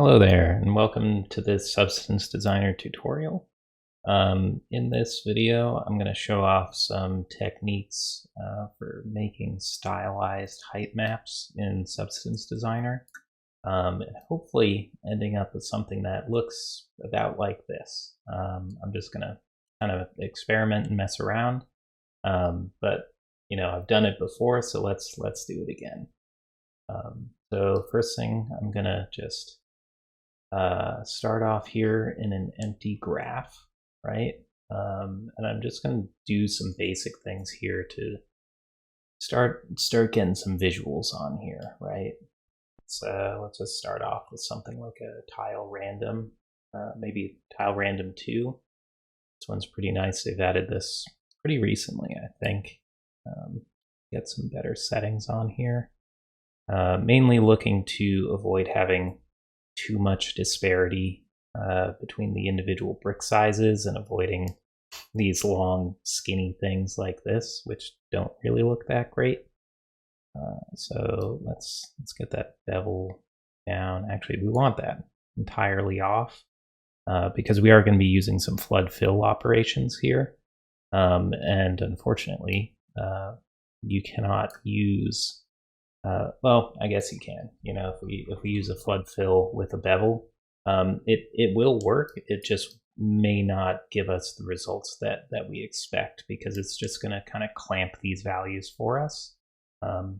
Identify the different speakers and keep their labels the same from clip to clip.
Speaker 1: Hello there, and welcome to this Substance Designer tutorial. In this video, I'm going to show off some techniques for making stylized height maps in Substance Designer, and hopefully ending up with something that looks about like this. I'm just going to kind of experiment and mess around, but you know, I've done it before, so let's do it again. So first thing, I'm going to just start off here in an empty graph, right? And I'm just going to do some basic things here to start getting some visuals on here, right? So let's just start off with something like a tile random, maybe tile random 2. This one's pretty nice. They've added this pretty recently, I think. Get some better settings on here. Mainly looking to avoid having too much disparity between the individual brick sizes and avoiding these long skinny things like this, which don't really look that great. So let's get that bevel down. Actually, we want that entirely off because we are going to be using some flood fill operations here, and unfortunately you cannot use well, I guess you can. You know, if we use a flood fill with a bevel, it will work. It just may not give us the results that we expect because it's just going to kind of clamp these values for us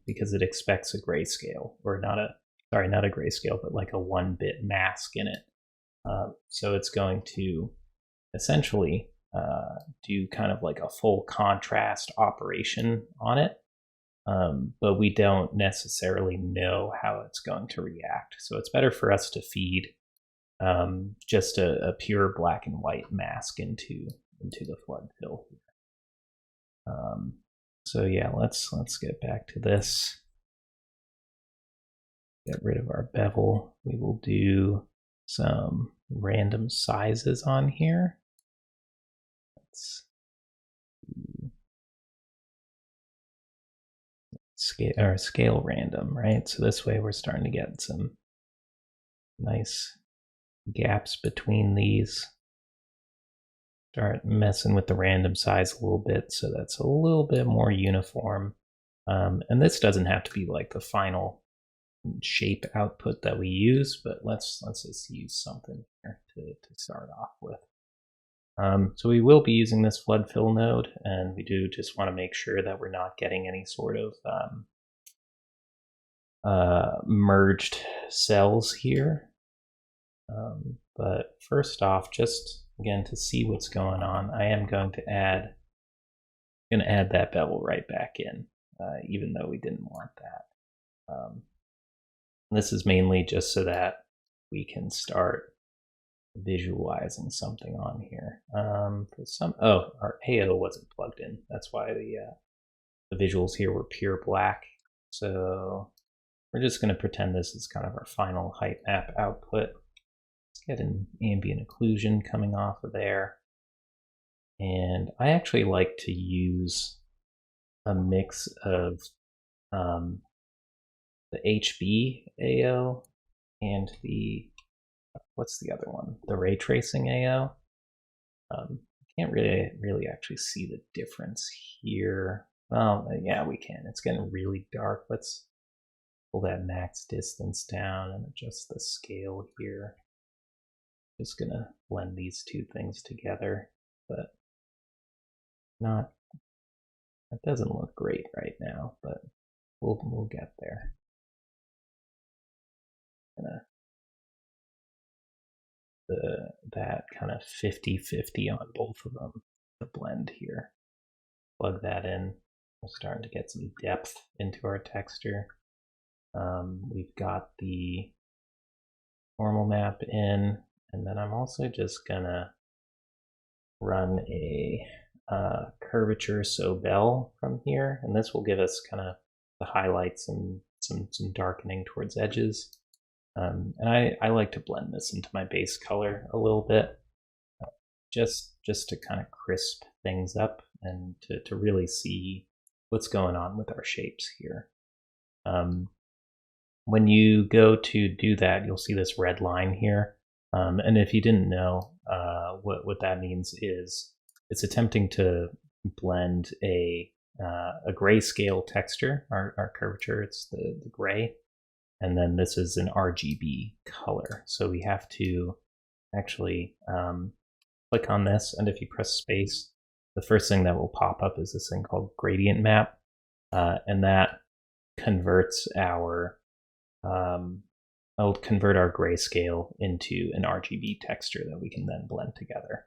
Speaker 1: because it expects a grayscale, or not a grayscale, but like a 1-bit mask in it. So it's going to essentially do kind of like a full contrast operation on it. But we don't necessarily know how it's going to react. So it's better for us to feed just a pure black and white mask into the flood fill here. So yeah, let's get back to this. Get rid of our bevel. We will do some random sizes on here. Let's scale random, right? So this way we're starting to get some nice gaps between these. Start messing with the random size a little bit so that's a little bit more uniform. And this doesn't have to be like the final shape output that we use, but let's just use something here to start off with. So we will be using this flood fill node, and we do just want to make sure that we're not getting any sort of merged cells here. But first off, just again to see what's going on, I am going to add that bevel right back in, even though we didn't want that. This is mainly just so that we can start visualizing something on here. For some, our AO wasn't plugged in. That's why the visuals here were pure black. So we're just going to pretend this is kind of our final height map output. Let's get an ambient occlusion coming off of there. And I actually like to use a mix of the HB AO and the, what's the other one? The ray tracing AO. I can't really actually see the difference here. Well, yeah, we can. It's getting really dark. Let's pull that max distance down and adjust the scale here. Just gonna blend these two things together, but not. That doesn't look great right now, but we'll get there. That kind of 50-50 on both of them, the blend here. Plug that in. We're starting to get some depth into our texture. We've got the normal map in, and then I'm also just gonna run a curvature Sobel from here, and this will give us kind of the highlights and some darkening towards edges. And I like to blend this into my base color a little bit, just to kind of crisp things up and to really see what's going on with our shapes here. when you go to do that, you'll see this red line here. And if you didn't know, what that means is it's attempting to blend a grayscale texture, our curvature, it's the gray, and then this is an RGB color. So we have to actually click on this, and if you press space, the first thing that will pop up is this thing called gradient map, and that converts our it'll convert our grayscale into an RGB texture that we can then blend together.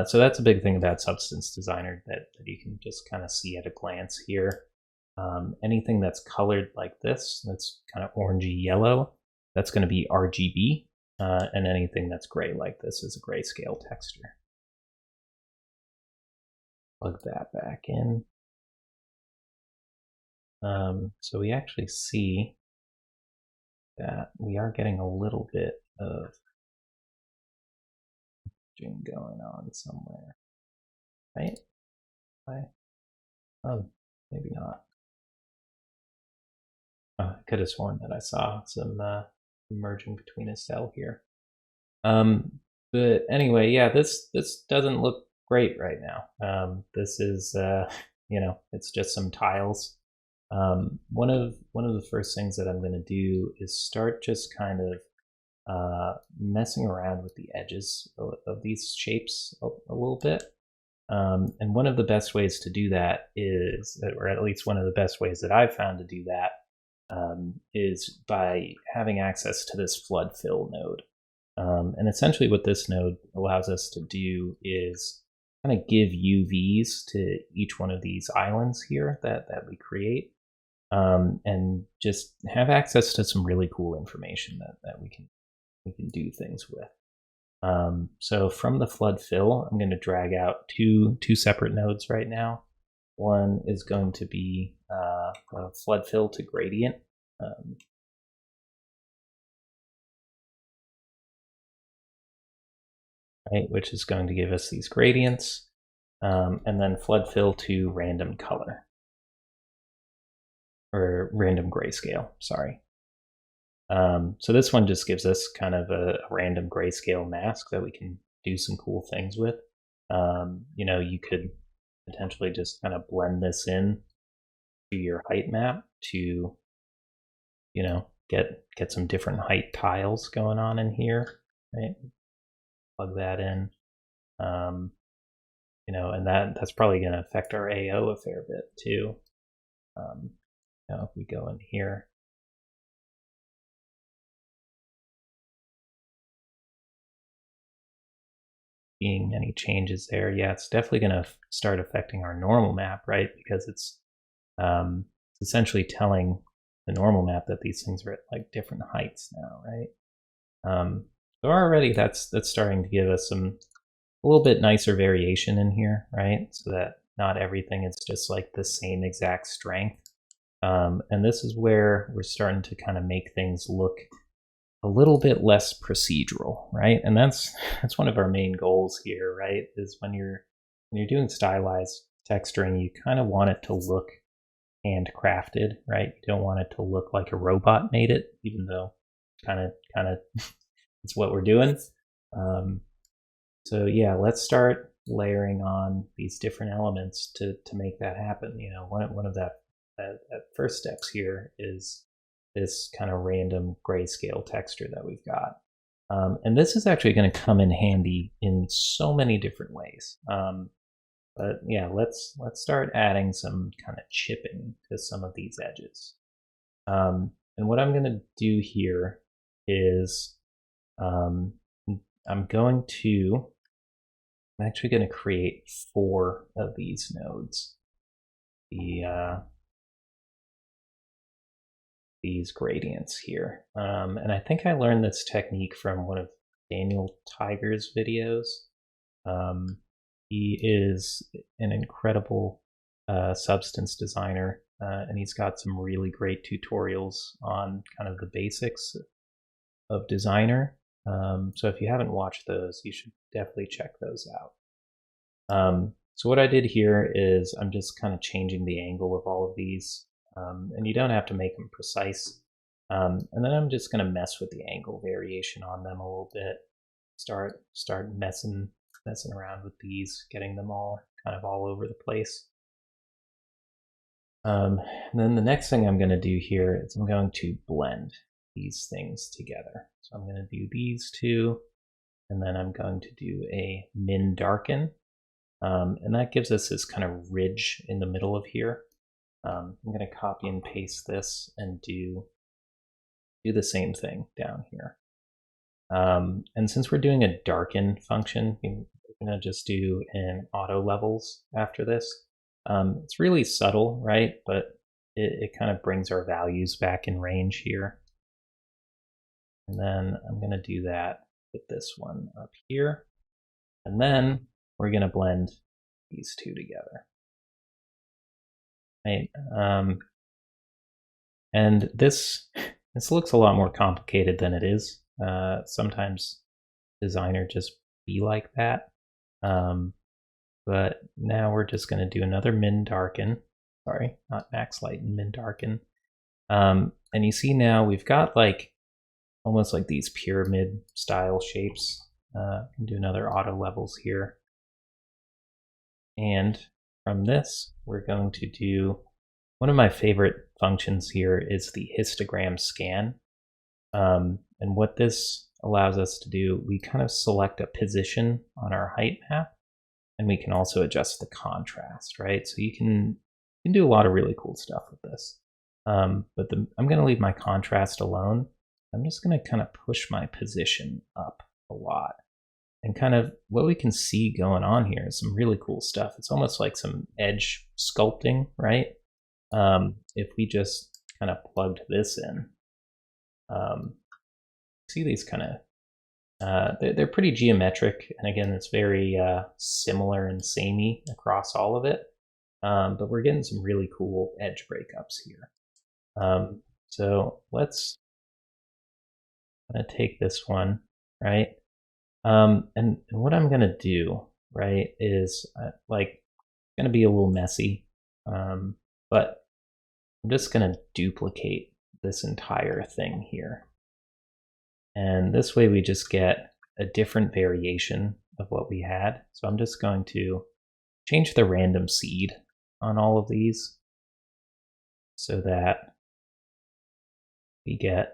Speaker 1: So that's a big thing about Substance Designer that you can just kind of see at a glance here. Anything that's colored like this, that's kind of orangey yellow, that's going to be RGB, and anything that's gray like this is a grayscale texture. Plug that back in. So we actually see that we are getting a little bit of going on somewhere, right? Oh, maybe not. Oh, I could have sworn that I saw some merging between a cell here. But anyway, yeah, this doesn't look great right now. This is, you know, it's just some tiles. One of the first things that I'm going to do is start just kind of messing around with the edges of these shapes a little bit. And one of the best ways to do that is, or at least one of the best ways that I've found to do that, is by having access to this flood fill node. And essentially what this node allows us to do is kind of give UVs to each one of these islands here that we create, and just have access to some really cool information that we can do things with. So from the flood fill, I'm going to drag out two separate nodes right now. One is going to be flood fill to gradient. Right, which is going to give us these gradients, and then flood fill to random color, or random grayscale, sorry. So this one just gives us kind of a random grayscale mask that we can do some cool things with. You know, you could potentially just kind of blend this in to your height map to, you know, get some different height tiles going on in here, right? Plug that in. You know, and that's probably going to affect our AO a fair bit too. You know, if we go in here, seeing any changes there, yeah, it's definitely going to start affecting our normal map, right? Because it's essentially telling the normal map that these things are at like different heights now, right? So already that's starting to give us a little bit nicer variation in here, right? So that not everything is just like the same exact strength. And this is where we're starting to kind of make things look a little bit less procedural, right? And that's one of our main goals here, right? Is when you're doing stylized texturing, you kind of want it to look handcrafted, right? You don't want it to look like a robot made it, even though kind of it's what we're doing. So yeah, let's start layering on these different elements to make that happen. You know, one of that first steps here is this kind of random grayscale texture that we've got. And this is actually going to come in handy in so many different ways. But yeah, let's start adding some kind of chipping to some of these edges. And what I'm going to do here is I'm actually going to create 4 of these nodes. These gradients here. And I think I learned this technique from one of Daniel Thiger's videos. He is an incredible substance designer, and he's got some really great tutorials on kind of the basics of Designer. So if you haven't watched those, you should definitely check those out. So what I did here is I'm just kind of changing the angle of all of these. And you don't have to make them precise. And then I'm just going to mess with the angle variation on them a little bit. Start messing around with these, getting them all kind of all over the place. And then the next thing I'm going to do here is I'm going to blend these things together. So I'm going to do these two, and then I'm going to do a min darken. And that gives us this kind of ridge in the middle of here. I'm going to copy and paste this and do the same thing down here. And since we're doing a darken function, we're going to just do an auto levels after this. It's really subtle, right? But it kind of brings our values back in range here. And then I'm going to do that with this one up here. And then we're going to blend these two together. Right? And this looks a lot more complicated than it is. Sometimes designer just be like that. But now we're just going to do another min darken. Sorry, not max lighten, min darken. And you see now we've got like almost like these pyramid style shapes. Can do another auto levels here. And from this, we're going to do one of my favorite functions here is the histogram scan. And what this allows us to do, we kind of select a position on our height map, and we can also adjust the contrast, right? So you can do a lot of really cool stuff with this. I'm going to leave my contrast alone. I'm just going to kind of push my position up a lot. And kind of what we can see going on here is some really cool stuff. It's almost like some edge sculpting, right? If we just kind of plugged this in, see these kind of, they're pretty geometric. And again, it's very similar and samey across all of it. But we're getting some really cool edge breakups here. So let's take this one, right? And what I'm going to do, right, is like going to be a little messy, but I'm just going to duplicate this entire thing here. And this way we just get a different variation of what we had. So I'm just going to change the random seed on all of these so that we get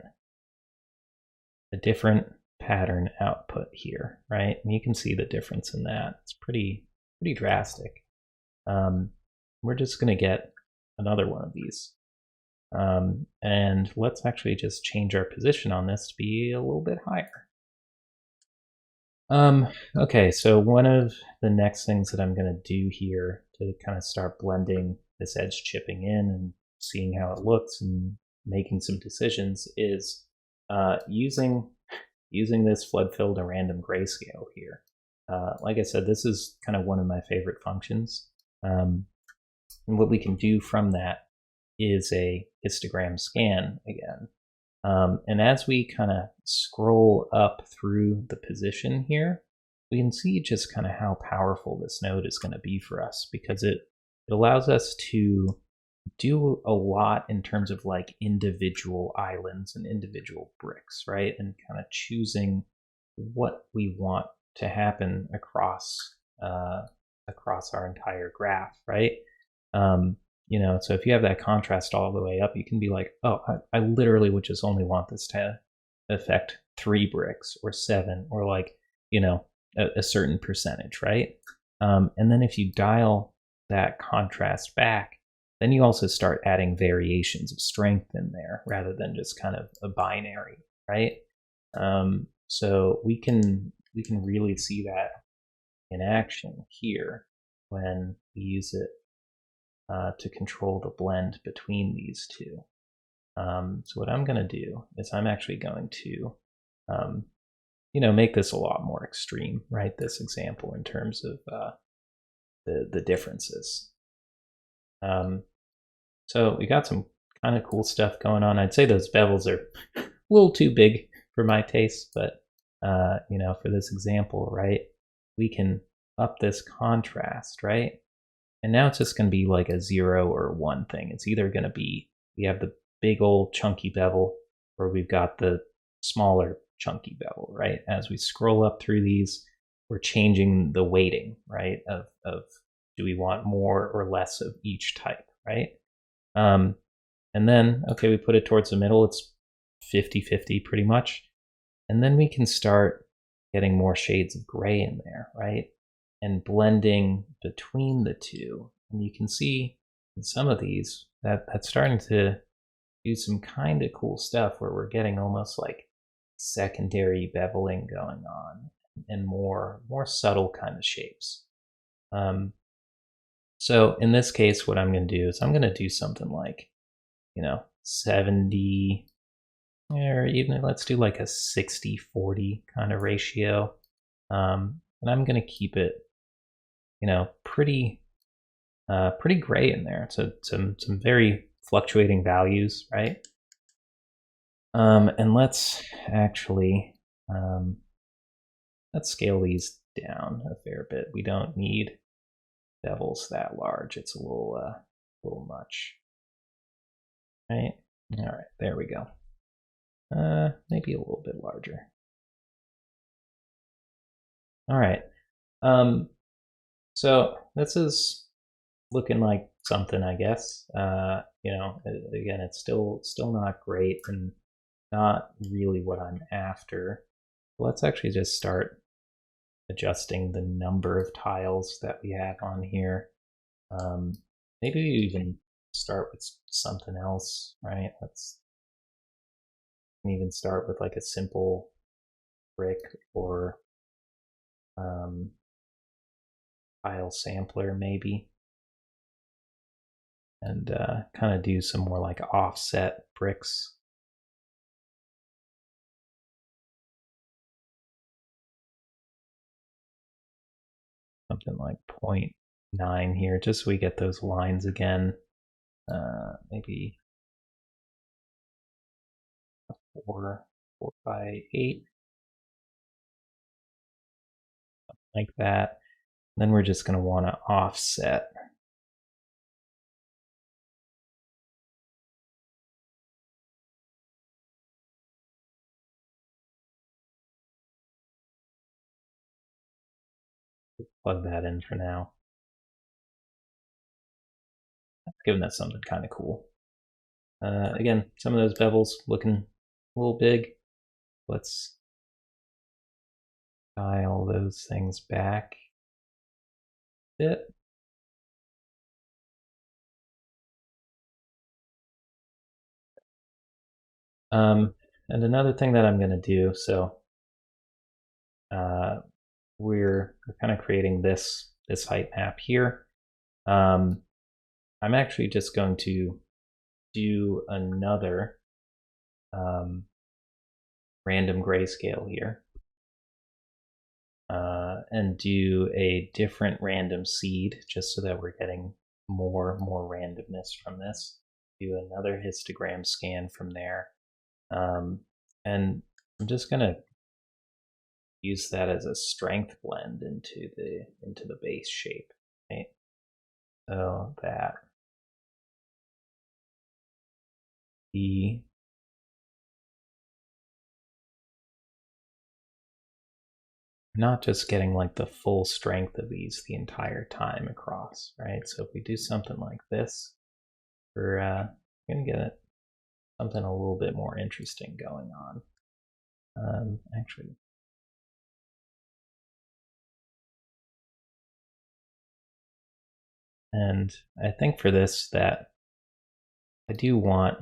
Speaker 1: a different pattern output here, right? And you can see the difference in that. It's pretty drastic. We're just going to get another one of these. And let's actually just change our position on this to be a little bit higher. Okay, so one of the next things that I'm going to do here to kind of start blending this edge chipping in and seeing how it looks and making some decisions is using this flood fill to random grayscale here. Like I said, this is kind of one of my favorite functions. And what we can do from that is a histogram scan again. And as we kind of scroll up through the position here, we can see just kind of how powerful this node is going to be for us, because it allows us to do a lot in terms of like individual islands and individual bricks, right? And kind of choosing what we want to happen across our entire graph, right? You know, so if you have that contrast all the way up, you can be like, oh, I literally would just only want this to affect 3 bricks or 7 or like, you know, a certain percentage, right? And then if you dial that contrast back, then you also start adding variations of strength in there rather than just kind of a binary, right? So we can really see that in action here when we use it to control the blend between these two. So what I'm going to do is I'm actually going to, you know, make this a lot more extreme, right? This example in terms of the differences. So we got some kind of cool stuff going on. I'd say those bevels are a little too big for my taste, but you know, for this example, right, we can up this contrast, right? And now it's just going to be like a 0 or 1 thing. It's either going to be, we have the big old chunky bevel, where we've got the smaller chunky bevel, right? As we scroll up through these, we're changing the weighting, right? Of do we want more or less of each type, right? And then, okay, we put it towards the middle. It's 50-50 pretty much. And then we can start getting more shades of gray in there, right? And blending between the two. And you can see in some of these that that's starting to do some kind of cool stuff where we're getting almost like secondary beveling going on and more subtle kind of shapes. So in this case, what I'm going to do is I'm going to do something like, 70, or even let's do like a 60-40 kind of ratio. And I'm going to keep it, pretty gray in there. So some very fluctuating values, right? And let's actually let's scale these down a fair bit. We don't need bevels that large. It's a little much, right? All right, there we go. Maybe a little bit larger. All right. So this is looking like something, I guess. Again, it's still not great and not really what I'm after. Let's actually just start adjusting the number of tiles that we have on here. Maybe we even start with something else, right? Let's even start with like a simple brick or tile sampler maybe, and kind of do some more like offset bricks. Something like 0.9 here, just so we get those lines again. Maybe 4 by 8, like that. And then we're just going to want to offset. Plug that in for now. Giving that something kind of cool. Again, some of those bevels looking a little big. Let's dial those things back a bit. And another thing that I'm going to do, so we're kind of creating this height map here. I'm actually just going to do another random grayscale here, and do a different random seed just so that we're getting more randomness from this. Do another histogram scan from there, and I'm just gonna use that as a strength blend into the base shape, right? So that the not just getting like the full strength of these the entire time across, right? So if we do something like this, we're gonna get something a little bit more interesting going on. Actually, and I think for this that I do want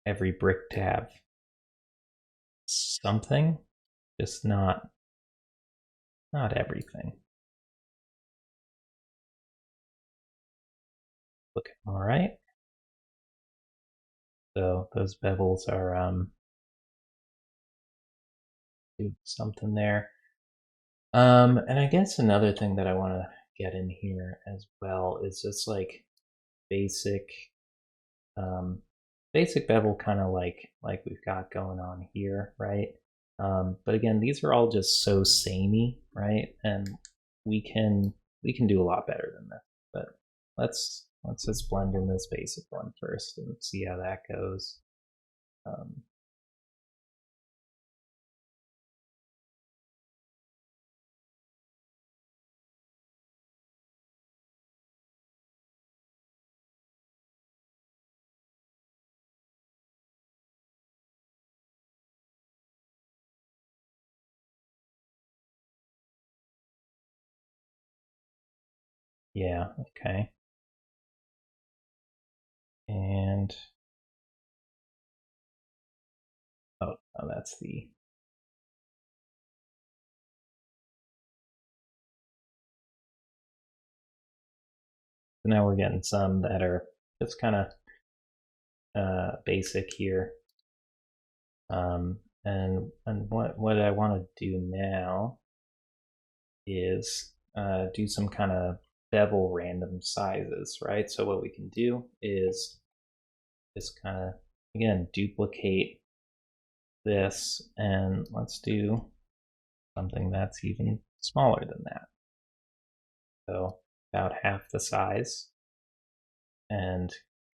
Speaker 1: every brick to have something, just not everything. Looking all right. So those bevels are do something there. And I guess another thing that I want to get in here as well is just like basic bevel, kind of like we've got going on here, right? But again, these are all just so samey, right? And we can do a lot better than this. But let's just blend in this basic one first and see how that goes. Yeah, okay. And oh, that's the. So now we're getting some that are just kind of basic here. And what I want to do now is do some kind of bevel random sizes, right? So what we can do is just kind of, again, duplicate this, and let's do something that's even smaller than that. So about half the size, and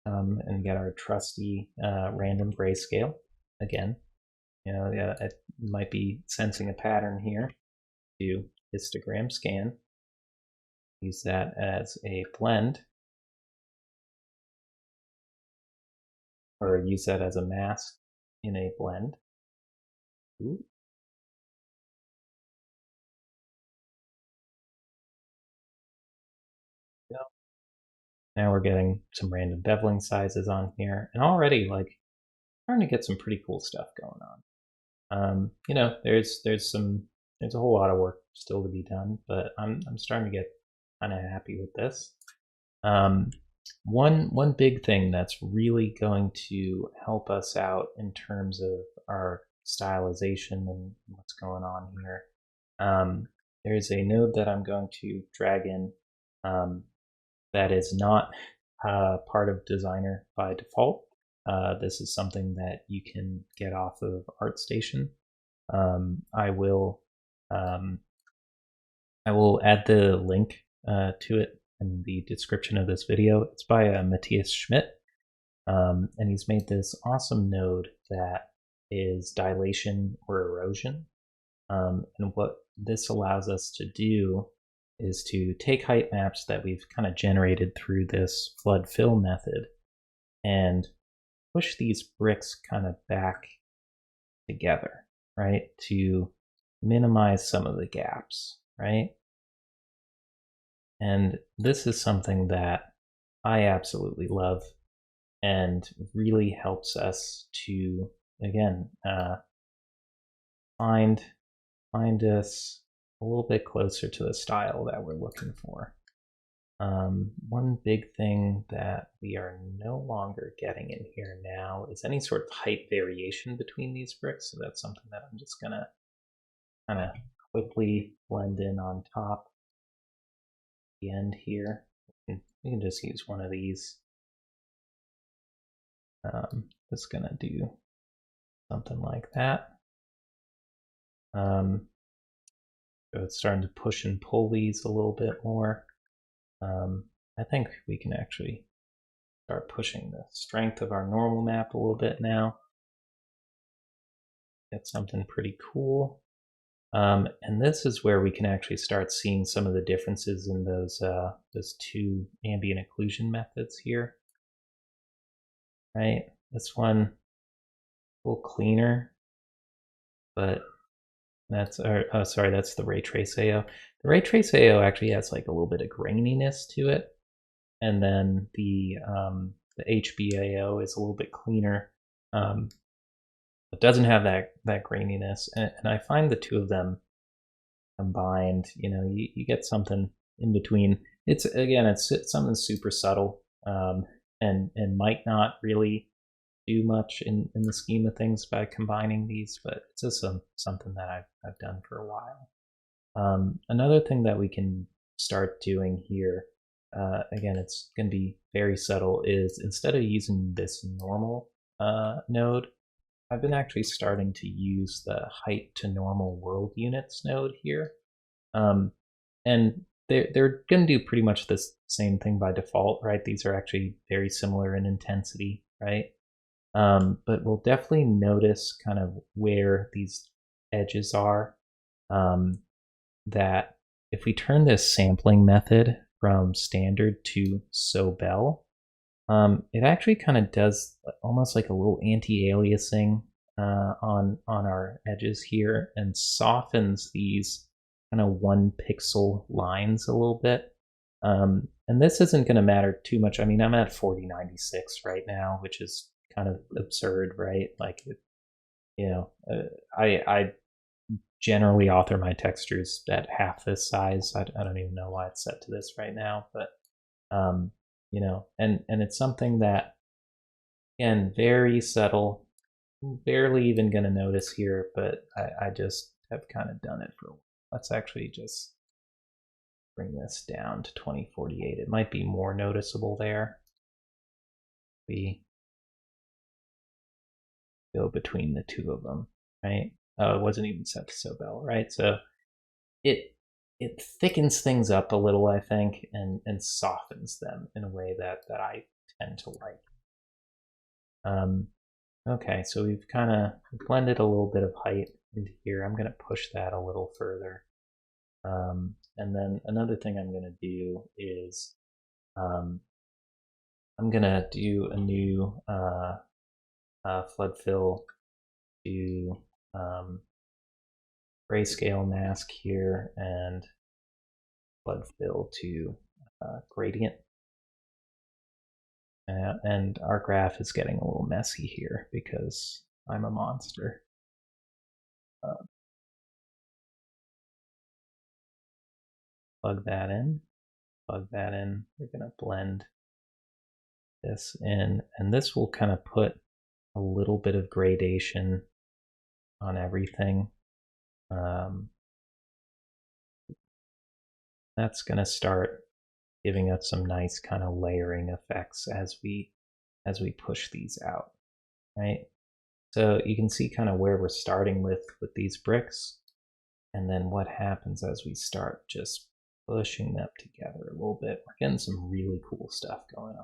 Speaker 1: and get our trusty random grayscale again. You know, yeah, it might be sensing a pattern here. Do histogram scan. Use that as a blend, or use that as a mask in a blend. Ooh. Now we're getting some random beveling sizes on here, and already like starting to get some pretty cool stuff going on. You know, there's a whole lot of work still to be done, but I'm starting to get kind of happy with this. One big thing that's really going to help us out in terms of our stylization and what's going on here. There's a node that I'm going to drag in that is not part of Designer by default. This is something that you can get off of ArtStation. I will add the link to it in the description of this video. It's by Matthias Schmidt, and he's made this awesome node that is dilation or erosion. And what this allows us to do is to take height maps that we've kind of generated through this flood fill method and push these bricks kind of back together, right, to minimize some of the gaps, right? And this is something that I absolutely love and really helps us to, again, find us a little bit closer to the style that we're looking for. One big thing that we are no longer getting in here now is any sort of height variation between these bricks. So that's something that I'm just gonna kind of quickly blend in on top. The end here, we can just use one of these. Just gonna do something like that. So it's starting to push and pull these a little bit more. I think we can actually start pushing the strength of our normal map a little bit now. Get something pretty cool. And this is where we can actually start seeing some of the differences in those two ambient occlusion methods here. Right, this one a little cleaner, but that's sorry, that's the ray trace AO. The ray trace AO actually has like a little bit of graininess to it, and then the HBAO is a little bit cleaner. It doesn't have that graininess, and I find the two of them combined, you know, you get something in between. It's something super subtle, and might not really do much in the scheme of things by combining these, but it's just something that I've done for a while. Another thing that we can start doing here, again, it's going to be very subtle, is instead of using this normal node, I've been actually starting to use the height to normal world units node here. And they're going to do pretty much the same thing by default, right? These are actually very similar in intensity, right? But we'll definitely notice kind of where these edges are. That if we turn this sampling method from standard to Sobel, it actually kind of does almost like a little anti-aliasing on our edges here and softens these kind of 1 pixel lines a little bit. And this isn't going to matter too much. I mean, I'm at 4096 right now, which is kind of absurd, right? Like, you know, I generally author my textures at half this size. I don't even know why it's set to this right now, but you know, and it's something that, again, very subtle, barely even going to notice here, but I just have kind of done it for a while. Let's actually just bring this down to 2048. It might be more noticeable there. We go between the two of them, right? It wasn't even set to Sobel, right? So it thickens things up a little, I think, and softens them in a way that I tend to like. Okay, so we've kind of blended a little bit of height into here. I'm going to push that a little further. And then another thing I'm going to do is I'm going to do a new flood fill to grayscale mask here and flood fill to gradient. And our graph is getting a little messy here because I'm a monster. Plug that in, plug that in. We're going to blend this in, and this will kind of put a little bit of gradation on everything. That's going to start giving us some nice kind of layering effects as we push these out, right? So you can see kind of where we're starting with these bricks, and then what happens as we start just pushing them together a little bit. We're getting some really cool stuff going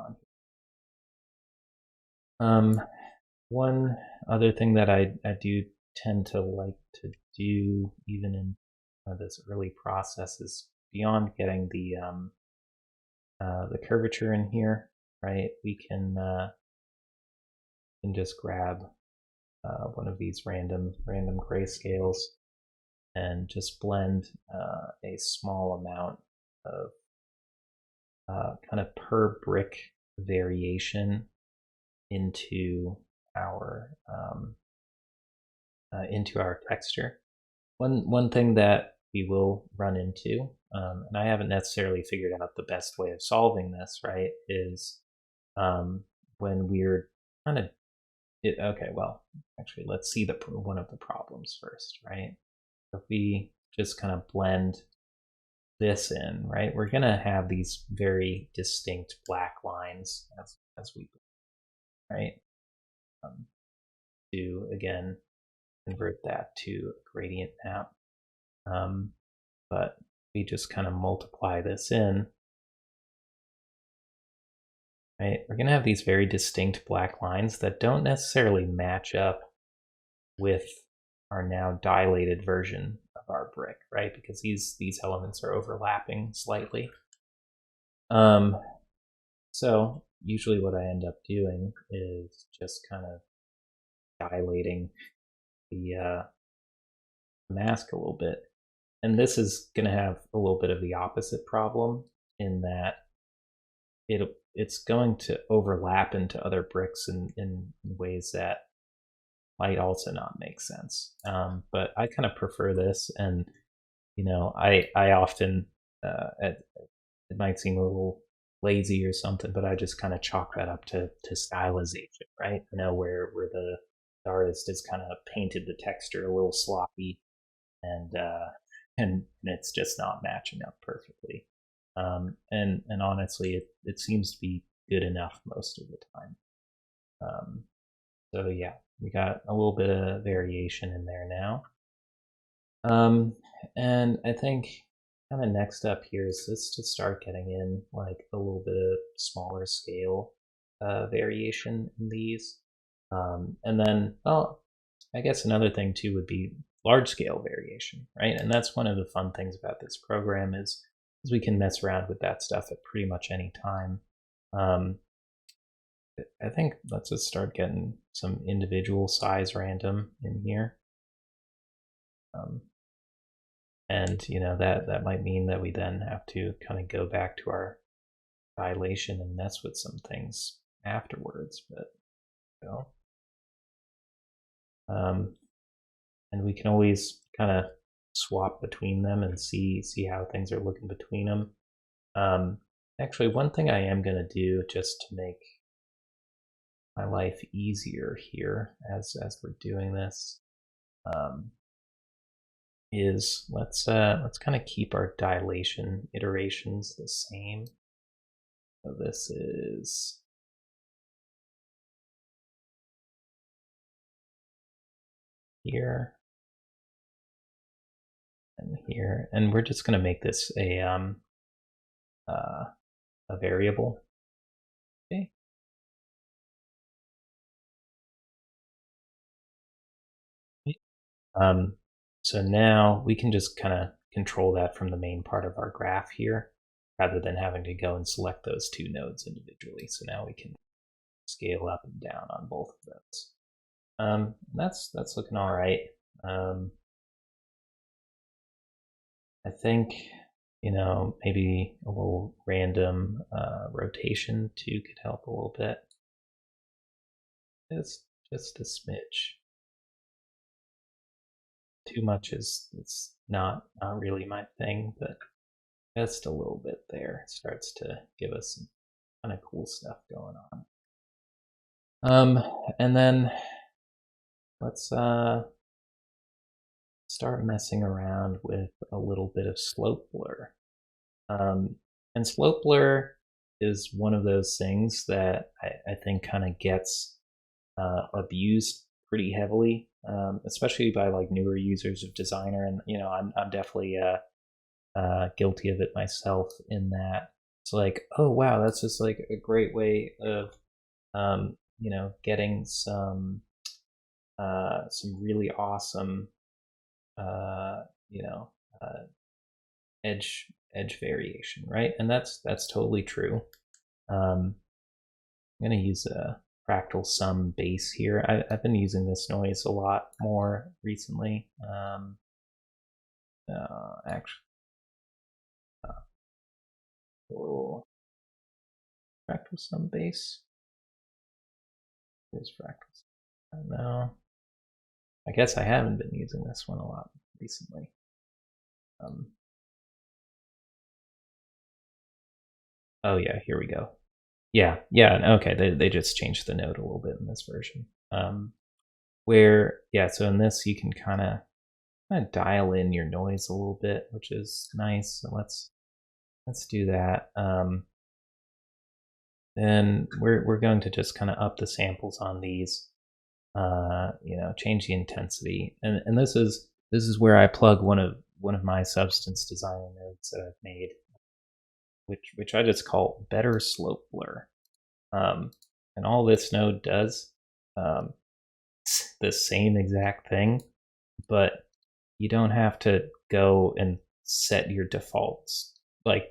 Speaker 1: on. One other thing that I do tend to like to do, even in this early process, is beyond getting the curvature in here, right? We can just grab one of these random grayscales and just blend a small amount of kind of per brick variation into our texture. One thing that we will run into, and I haven't necessarily figured out the best way of solving this, right, is when we're kind of okay, well, actually, let's see one of the problems first, right? If we just kind of blend this in, right, we're going to have these very distinct black lines as we, right? To, again, convert that to a gradient map. But we just kind of multiply this in, right? We're going to have these very distinct black lines that don't necessarily match up with our now dilated version of our brick, right? Because these elements are overlapping slightly. So usually what I end up doing is just kind of dilating the mask a little bit. And this is going to have a little bit of the opposite problem in that it's going to overlap into other bricks in ways that might also not make sense. But I kind of prefer this, and you know, I often it might seem a little lazy or something, but I just kind of chalk that up to stylization, right? You know, where the artist has kind of painted the texture a little sloppy, and it's just not matching up perfectly. And honestly, it seems to be good enough most of the time. So yeah, we got a little bit of variation in there now. And I think kind of next up here is just to start getting in like a little bit of smaller scale variation in these. And then, well, I guess another thing too would be large scale variation, right? And that's one of the fun things about this program is we can mess around with that stuff at pretty much any time. I think let's just start getting some individual size random in here. And you know that might mean that we then have to kind of go back to our dilation and mess with some things afterwards, but you know. And we can always kind of swap between them and see how things are looking between them. Actually, one thing I am going to do just to make my life easier here as we're doing this is let's kind of keep our dilation iterations the same. So this is here and here, and we're just going to make this a variable. Okay. So now we can just kind of control that from the main part of our graph here, rather than having to go and select those two nodes individually. So now we can scale up and down on both of those. That's looking all right. I think, you know, maybe a little random rotation too could help a little bit. Just a smidge. Too much is it's not really my thing, but just a little bit there starts to give us some kind of cool stuff going on. And then let's start messing around with a little bit of slope blur. And slope blur is one of those things that I think kind of gets abused pretty heavily, especially by like newer users of Designer. And you know, I'm definitely guilty of it myself. In that it's like, oh wow, that's just like a great way of you know, getting some really awesome you know, edge variation, right? And that's totally true. I'm going to use a fractal sum base here. I've been using this noise a lot more recently. Actually, oh, fractal sum base is fractal sum. I don't know. I guess I haven't been using this one a lot recently. Oh yeah, here we go. Yeah, okay, they just changed the node a little bit in this version. Where, yeah, so in this you can kind of dial in your noise a little bit, which is nice. So let's do that. Then we're going to just kind of up the samples on these, you know, change the intensity, and this is where I plug one of my Substance Designer nodes that I've made, which I just call Better Slope Blur. And all this node does, it's the same exact thing, but you don't have to go and set your defaults. Like,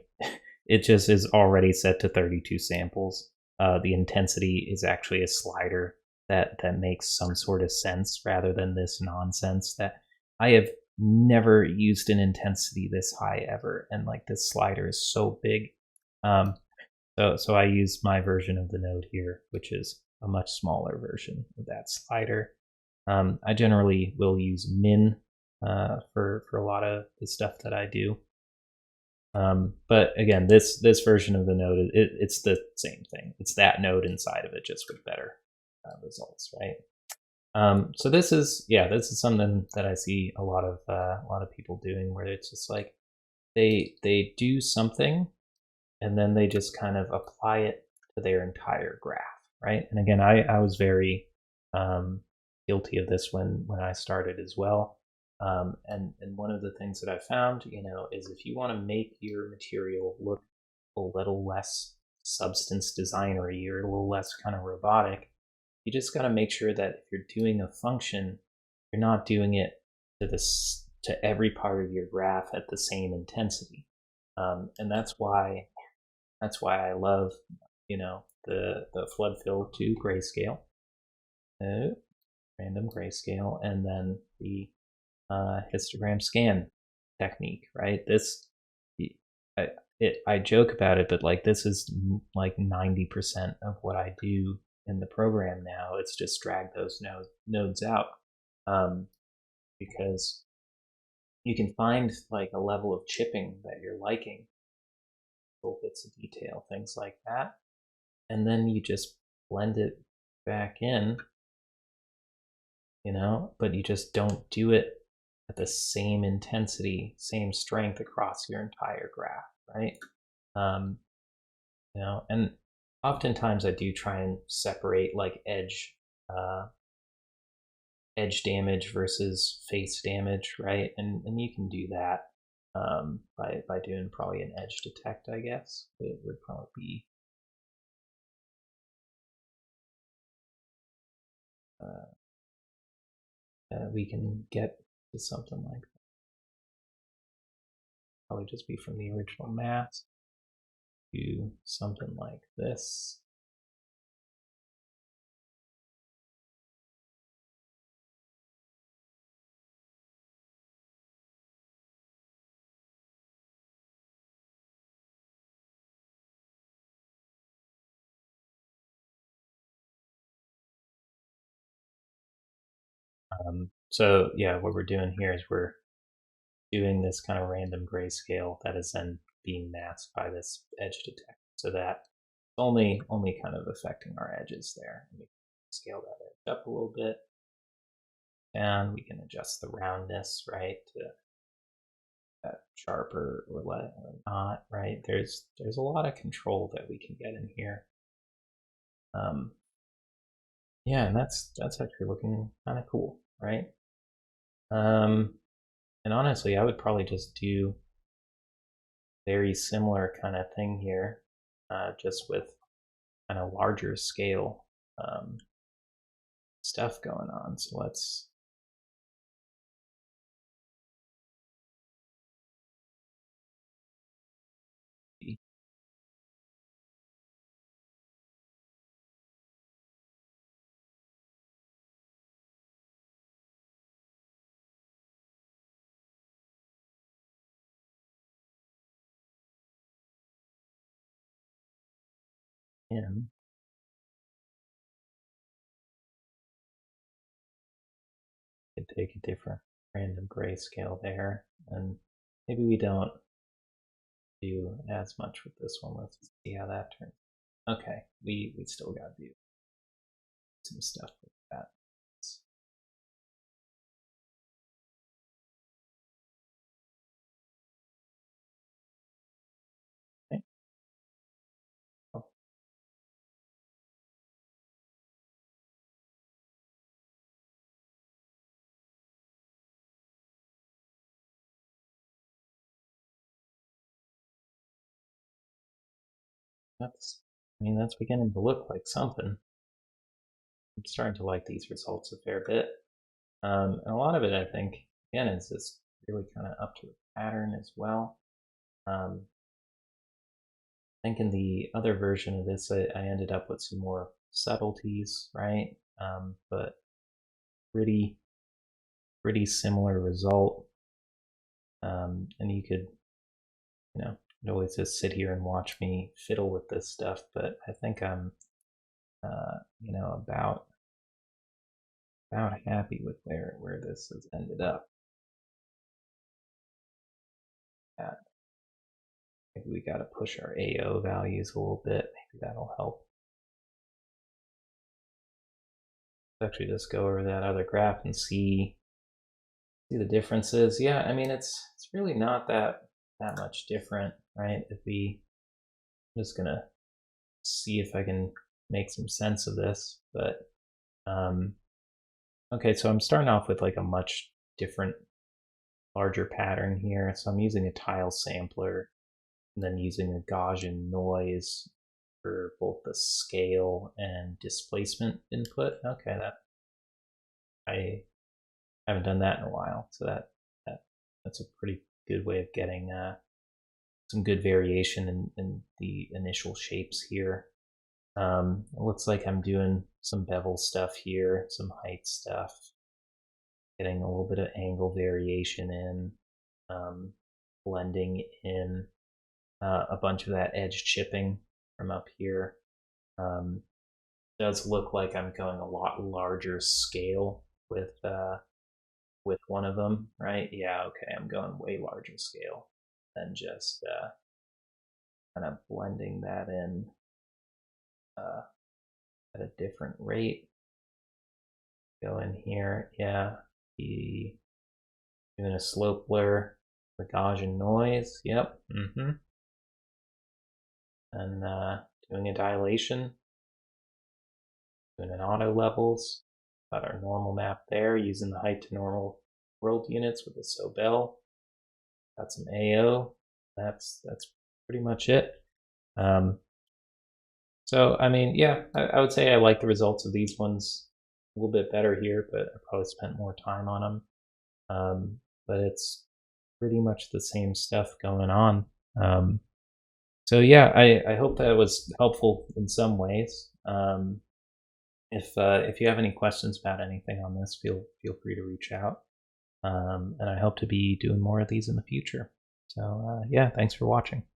Speaker 1: it just is already set to 32 samples. The intensity is actually a slider that makes some sort of sense, rather than this nonsense that I have never used an intensity this high ever, and like this slider is so big. So I use my version of the node here, which is a much smaller version of that slider. I generally will use min for a lot of the stuff that I do. But again, this version of the node, it's the same thing. It's that node inside of it, just with better results, right? So this is something that I see a lot of people doing, where it's just like they do something and then they just kind of apply it to their entire graph, right? And again, I was very guilty of this when I started as well. And one of the things that I found, you know, is if you want to make your material look a little less substance designery or a little less kind of robotic, you just got to make sure that if you're doing a function, you're not doing it to every part of your graph at the same intensity. And that's why I love, the flood fill to grayscale, random grayscale, and then the histogram scan technique, right? I joke about it, but like this is like 90% of what I do in the program now. It's just drag those nodes out, because you can find like a level of chipping that you're liking, little bits of detail, things like that, and then you just blend it back in, but you just don't do it at the same intensity, same strength across your entire graph, right? And oftentimes I do try and separate like edge damage versus face damage, right? And you can do that by doing probably an edge detect, I guess. It would probably be we can get to something like that. Probably just be from the original mask to something like this. So yeah, what we're doing here is we're doing this kind of random grayscale that is then being masked by this edge detect, so that it's only kind of affecting our edges there. And we can scale that edge up a little bit, and we can adjust the roundness, right, to that sharper or not, right? There's a lot of control that we can get in here. Yeah, and that's actually looking kind of cool, right? And honestly, I would probably just do very similar kind of thing here, just with kind of larger scale stuff going on. So let's see. And could take a different random grayscale there, and maybe we don't do as much with this one. Let's see how that turns. Okay, we still got to do some stuff with that. Okay. Oh. That's beginning to look like something. I'm starting to like these results a fair bit. And a lot of it, I think, again, is just really kind of up to the pattern as well. I think in the other version of this, I ended up with some more subtleties, right? But pretty similar result. And you could, always just sit here and watch me fiddle with this stuff, but I think I'm, about happy with where this has ended up. Maybe we got to push our AO values a little bit. Maybe that'll help. Let's actually just go over that other graph and see the differences. Yeah, I mean it's really not that much different, right? I'm just gonna see if I can make some sense of this, but okay, so I'm starting off with like a much different, larger pattern here. So I'm using a tile sampler and then using a Gaussian noise for both the scale and displacement input. Okay, I haven't done that in a while, so that's a pretty good way of getting some good variation in the initial shapes here. It looks like I'm doing some bevel stuff here, some height stuff, getting a little bit of angle variation in, blending in a bunch of that edge chipping from up here. Does look like I'm going a lot larger scale with one of them, right? Yeah, okay, I'm going way larger scale than just kind of blending that in at a different rate. Go in here, yeah, doing a slope blur for Gaussian noise, yep, and doing a dilation, doing an auto levels, got our normal map there, using the height to normal world units with the Sobel, got some AO, that's pretty much it. So, I mean, yeah, I would say I like the results of these ones a little bit better here, but I probably spent more time on them. But it's pretty much the same stuff going on. So yeah, I hope that was helpful in some ways. If you have any questions about anything on this, feel free to reach out. And I hope to be doing more of these in the future. So yeah, thanks for watching.